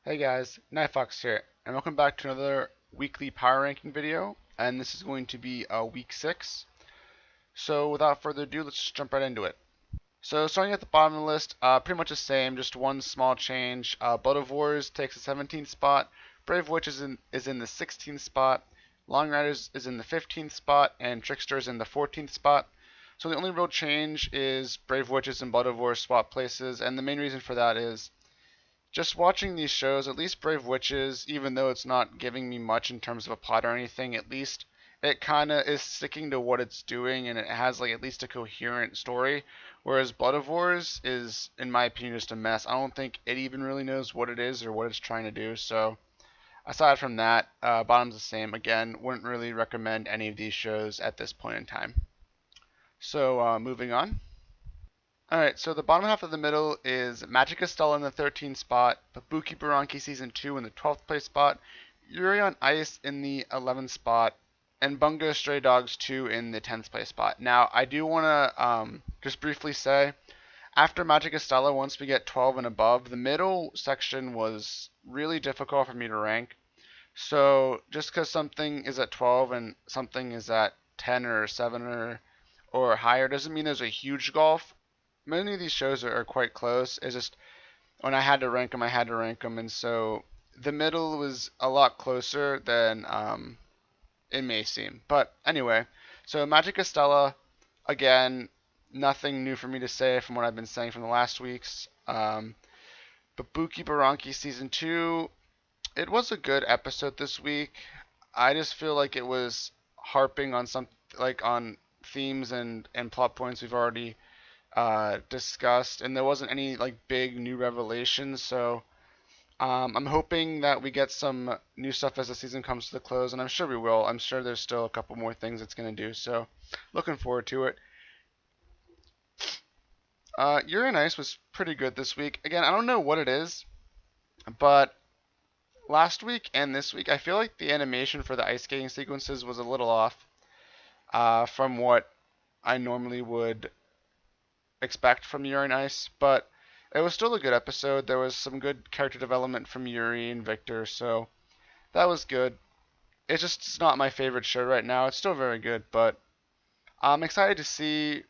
Hey guys, Nightfox here, and welcome back to another weekly power ranking video, and this is going to be week 6. So without further ado, let's just jump right into it. So starting at the bottom of the list, pretty much the same, just one small change. Blood of Wars takes the 17th spot, Brave Witch is in the 16th spot, Long Riders is in the 15th spot, and Trickster is in the 14th spot. So the only real change is Brave Witches and Blood of Wars swap places, and the main reason for that is just watching these shows, at least Brave Witches, even though it's not giving me much in terms of a plot or anything, at least it kind of is sticking to what it's doing and it has like at least a coherent story. Whereas Blood of Wars is, in my opinion, just a mess. I don't think it even really knows what it is or what it's trying to do. So aside from that, bottom's the same. Again, wouldn't really recommend any of these shows at this point in time. So moving on. Alright, so the bottom half of the middle is Magica Stella in the 13th spot, Babuki Baranki Season 2 in the 12th place spot, Yuri on Ice in the 11th spot, and Bungo Stray Dogs 2 in the 10th place spot. Now, I do want to just briefly say, after Magica Stella, once we get 12 and above, the middle section was really difficult for me to rank. So, just because something is at 12 and something is at 10 or 7 or higher doesn't mean there's a huge gulf. Many of these shows are quite close. It's just when I had to rank them, I had to rank them, and so the middle was a lot closer than it may seem. But anyway, so Magic Estella, again, nothing new for me to say from what I've been saying from the last weeks. Babuki Baranki Season 2, it was a good episode this week. I just feel like it was harping on some on themes and plot points we've already discussed, and there wasn't any like big new revelations. So I'm hoping that we get some new stuff as the season comes to the close, and I'm sure we will. I'm sure there's still a couple more things it's gonna do. So looking forward to it. Yuri on Ice was pretty good this week. Again, I don't know what it is, but last week and this week, I feel like the animation for the ice skating sequences was a little off from what I normally would expect from Yuri on Ice, but it was still a good episode. There was some good character development from Yuri and Victor, so that was good. It's not my favorite show right now. It's still very good, but I'm excited to see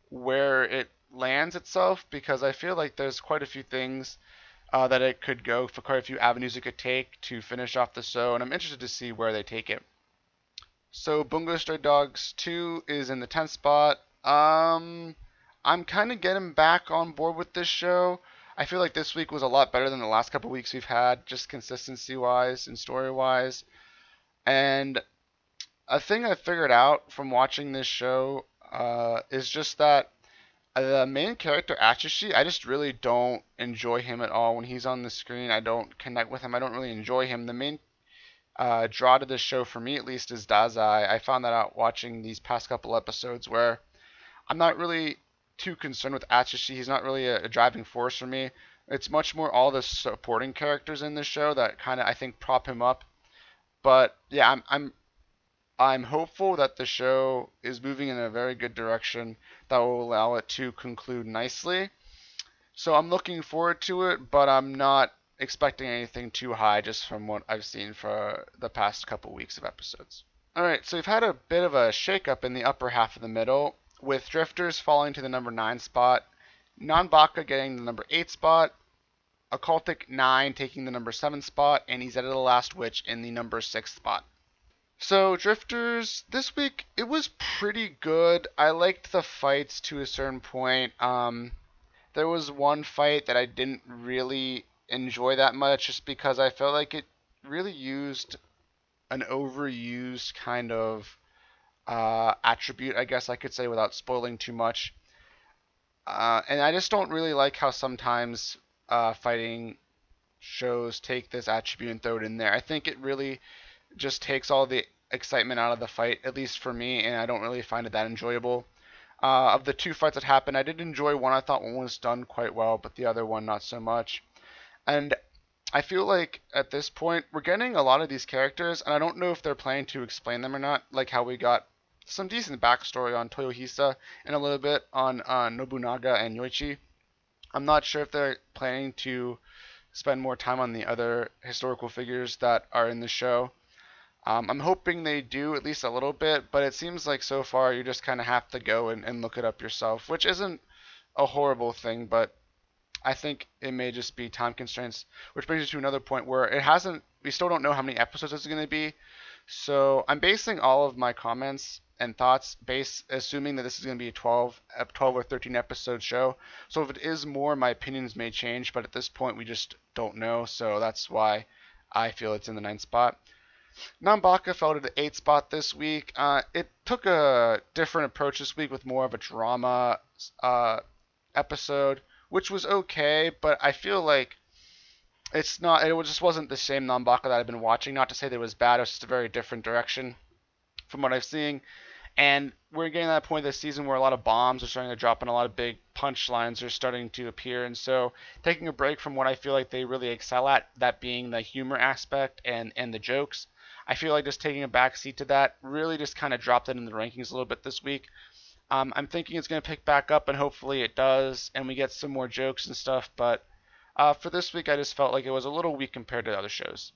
where it lands itself because I feel like there's quite a few things that it could go for, quite a few avenues it could take to finish off the show, and I'm interested to see where they take it. So Bungo Stray Dogs 2 is in the 10th spot. I'm kind of getting back on board with this show. I feel like this week was a lot better than the last couple weeks we've had, just consistency wise and story wise. And a thing I figured out from watching this show is just that the main character Atsushi, I just really don't enjoy him at all when he's on the screen. I don't connect with him. I don't really enjoy him. The main draw to this show for me at least is Dazai. I found that out watching these past couple episodes where I'm not really too concerned with Atsushi. He's not really a driving force for me. It's much more all the supporting characters in the show that kind of I think prop him up. But yeah, I'm hopeful that the show is moving in a very good direction that will allow it to conclude nicely. So I'm looking forward to it, but I'm not expecting anything too high just from what I've seen for the past couple weeks of episodes. Alright, so we've had a bit of a shakeup in the upper half of the middle, with Drifters falling to the number 9 spot, Nanbaka getting the number 8 spot, Occultic 9 taking the number 7 spot, and Izetta the Last Witch in the number 6 spot. So Drifters, this week, it was pretty good. I liked the fights to a certain point. There was one fight that I didn't really enjoy that much just because I felt like it really used an overused kind of attribute, I guess I could say without spoiling too much. And I just don't really like how sometimes fighting shows take this attribute and throw it in there. I think it really just takes all the excitement out of the fight, at least for me, and I don't really find it that enjoyable. Of the two fights that happened, I did enjoy one. I thought one was done quite well, but the other one not so much. And I feel like at this point we're getting a lot of these characters, and I don't know if they're planning to explain them or not, like how we got some decent backstory on Toyohisa and a little bit on Nobunaga and Yoichi. I'm not sure if they're planning to spend more time on the other historical figures that are in the show. I'm hoping they do at least a little bit, but it seems like so far you just kind of have to go and look it up yourself, which isn't a horrible thing, but I think it may just be time constraints, which brings us to another point where we still don't know how many episodes it's going to be. So I'm basing all of my comments and thoughts assuming that this is going to be a 12 or 13 episode show. So if it is more, my opinions may change, but at this point we just don't know. So that's why I feel it's in the 9th spot. Nanbaka fell to the 8th spot this week. It took a different approach this week with more of a drama episode, which was okay, but I feel like it just wasn't the same Nanbaka that I've been watching. Not to say that it was bad, it was just a very different direction from what I've seen. And we're getting to that point of the season where a lot of bombs are starting to drop and a lot of big punchlines are starting to appear. And so taking a break from what I feel like they really excel at, that being the humor aspect and the jokes, I feel like just taking a backseat to that really just kind of dropped it in the rankings a little bit this week. I'm thinking it's going to pick back up, and hopefully it does, and we get some more jokes and stuff. But for this week, I just felt like it was a little weak compared to other shows.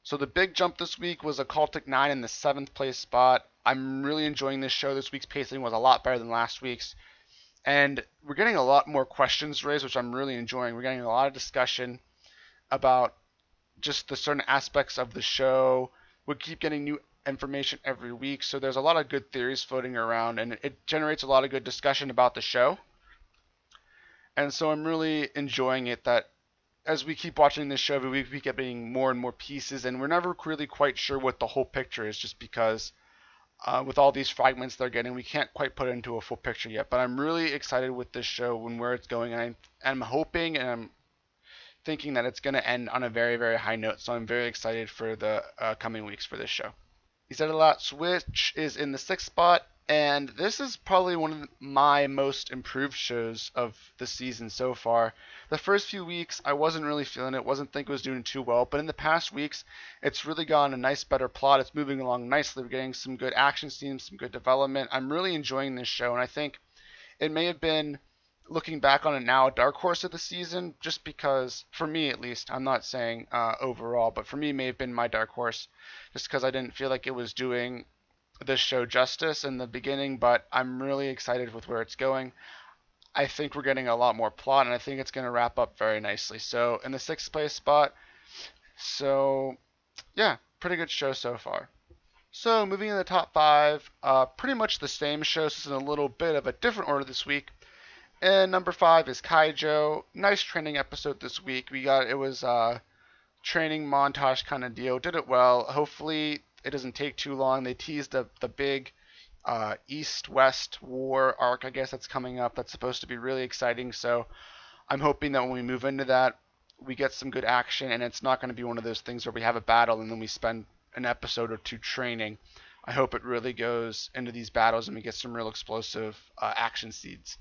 So the big jump this week was Occultic 9 in the 7th place spot. I'm really enjoying this show. This week's pacing was a lot better than last week's. And we're getting a lot more questions raised, which I'm really enjoying. We're getting a lot of discussion about just the certain aspects of the show. We keep getting new information every week, so there's a lot of good theories floating around, and it generates a lot of good discussion about the show. And so I'm really enjoying it that as we keep watching this show every week, we keep getting more and more pieces, and we're never really quite sure what the whole picture is, just because with all these fragments they're getting, we can't quite put it into a full picture yet. But I'm really excited with this show and where it's going, and I'm hoping and I'm thinking that it's going to end on a very, very high note. So I'm very excited for the coming weeks for this show. He said a lot. Switch is in the 6th spot, and this is probably one of my most improved shows of the season so far. The first few weeks, I wasn't really feeling it, wasn't think it was doing too well, but in the past weeks, it's really gotten a nice, better plot. It's moving along nicely. We're getting some good action scenes, some good development. I'm really enjoying this show, and I think it may have been, looking back on it now, a dark horse of the season, just because, for me at least, I'm not saying overall, but for me it may have been my dark horse, just because I didn't feel like it was doing this show justice in the beginning, but I'm really excited with where it's going. I think we're getting a lot more plot, and I think it's going to wrap up very nicely. So, in the 6th place spot, so yeah, pretty good show so far. So, moving in the top 5, pretty much the same show, just in a little bit of a different order this week. And number 5 is Kaijo. Nice training episode this week. It was a training montage kind of deal. Did it well. Hopefully it doesn't take too long. They teased the big East-West war arc, I guess, that's coming up. That's supposed to be really exciting. So I'm hoping that when we move into that, we get some good action, and it's not going to be one of those things where we have a battle and then we spend an episode or two training. I hope it really goes into these battles and we get some real explosive action seeds.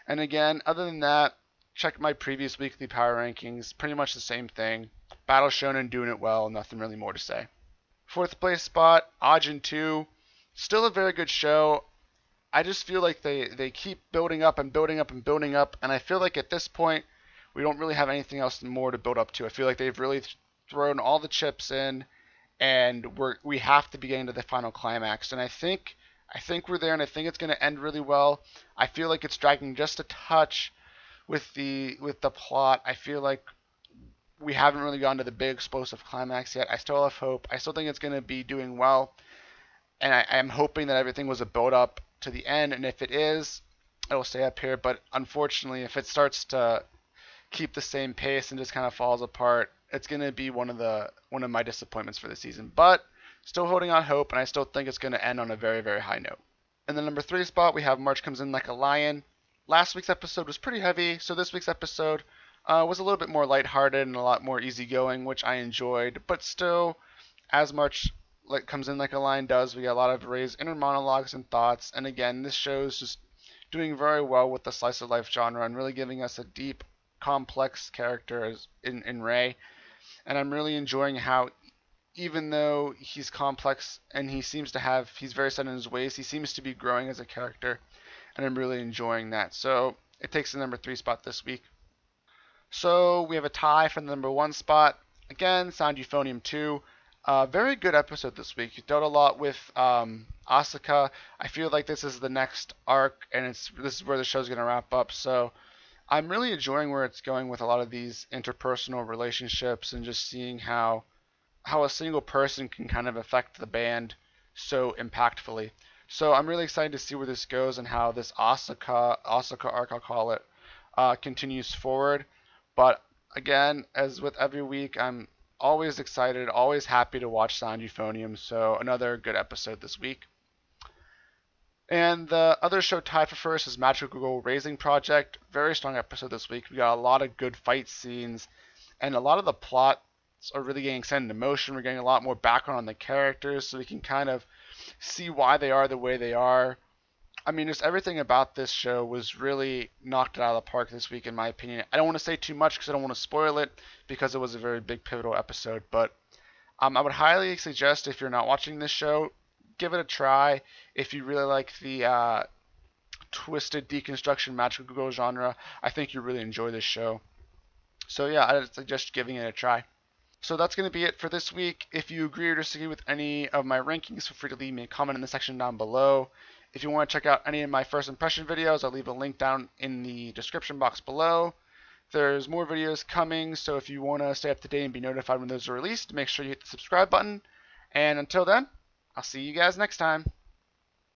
And again, other than that, check my previous weekly power rankings. Pretty much the same thing. Battle Shonen doing it well. Nothing really more to say. 4th place spot, Ajin 2. Still a very good show. I just feel like they keep building up and building up and building up. And I feel like at this point, we don't really have anything else more to build up to. I feel like they've really thrown all the chips in. And we have to be getting to the final climax. And I think we're there, and I think it's going to end really well. I feel like it's dragging just a touch with the plot. I feel like we haven't really gone to the big explosive climax yet. I still have hope. I still think it's going to be doing well, and I am hoping that everything was a build up to the end. And if it is, it'll stay up here. But unfortunately, if it starts to keep the same pace and just kind of falls apart, it's going to be one of my disappointments for the season. But still holding on hope, and I still think it's going to end on a very, very high note. In the number 3 spot, we have March Comes In Like a Lion. Last week's episode was pretty heavy, so this week's episode was a little bit more lighthearted and a lot more easygoing, which I enjoyed. But still, as March Comes In Like a Lion does, we get a lot of Rei's inner monologues and thoughts. And again, this show is just doing very well with the slice of life genre and really giving us a deep, complex character in Rei. And I'm really enjoying how, even though he's complex and he's very set in his ways, he seems to be growing as a character, and I'm really enjoying that. So it takes the number 3 spot this week. So we have a tie for the number 1 spot. Again, Sound Euphonium 2. Very good episode this week. You dealt a lot with Asuka. I feel like this is the next arc, and this is where the show's going to wrap up. So I'm really enjoying where it's going with a lot of these interpersonal relationships and just seeing how a single person can kind of affect the band so impactfully. So I'm really excited to see where this goes and how this Asuka arc, I'll call it, continues forward. But again, as with every week, I'm always excited, always happy to watch Sound Euphonium. So another good episode this week. And the other show tied for first is Magical Girl Raising Project. Very strong episode this week. We got a lot of good fight scenes, and a lot of the plots are really getting set into motion. We're getting a lot more background on the characters, so we can kind of see why they are the way they are. I mean, just everything about this show was really knocked it out of the park this week, in my opinion. I don't want to say too much because I don't want to spoil it, because it was a very big pivotal episode. But I would highly suggest, if you're not watching this show, give it a try. If you really like the twisted deconstruction magical girl genre, I think you really enjoy this show. So yeah, I suggest giving it a try. So that's going to be it for this week. If you agree or disagree with any of my rankings, feel free to leave me a comment in the section down below. If you want to check out any of my first impression videos, I'll leave a link down in the description box below. There's more videos coming, so if you want to stay up to date and be notified when those are released, make sure you hit the subscribe button. And until then, I'll see you guys next time.